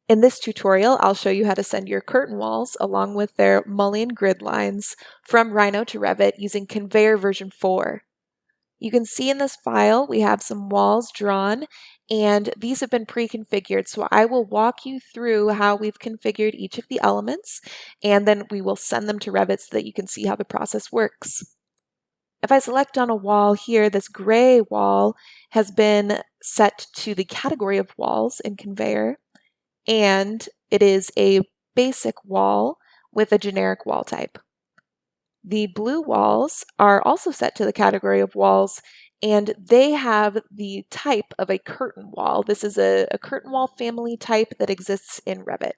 In this tutorial, I'll show you how to send your curtain walls along with their mullion grid lines from Rhino to Revit using Conveyor version 4. You can see in this file we have some walls drawn, and these have been pre-configured, so I will walk you through how we've configured each of the elements, and then we will send them to Revit so that you can see how the process works. If I select on a wall here, this gray wall has been set to the category of walls in Conveyor, and it is a basic wall with a generic wall type. The blue walls are also set to the category of walls, and they have the type of a curtain wall. This is a curtain wall family type that exists in Revit.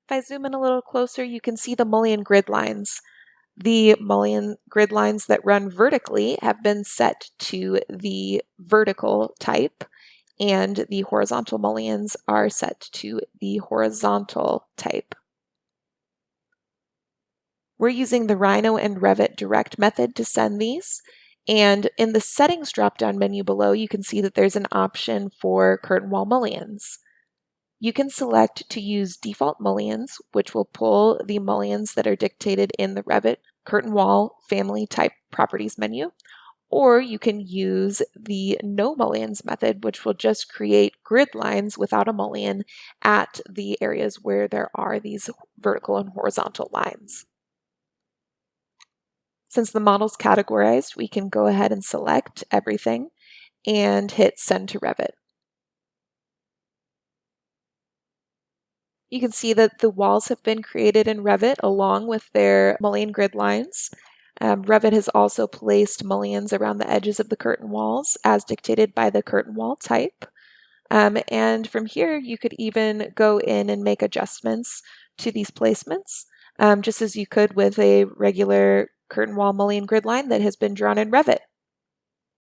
If I zoom in a little closer, you can see the mullion grid lines. The mullion grid lines that run vertically have been set to the vertical type, and the horizontal mullions are set to the horizontal type. We're using the Rhino and Revit direct method to send these, and in the settings drop-down menu below, you can see that there's an option for curtain wall mullions. You can select to use default mullions, which will pull the mullions that are dictated in the Revit curtain wall family type properties menu, or you can use the no mullions method, which will just create grid lines without a mullion at the areas where there are these vertical and horizontal lines. Since the model's categorized, we can go ahead and select everything and hit Send to Revit. You can see that the walls have been created in Revit along with their mullion grid lines. Revit has also placed mullions around the edges of the curtain walls as dictated by the curtain wall type. And from here, you could even go in and make adjustments to these placements, just as you could with a regular curtain wall mullion grid line that has been drawn in Revit.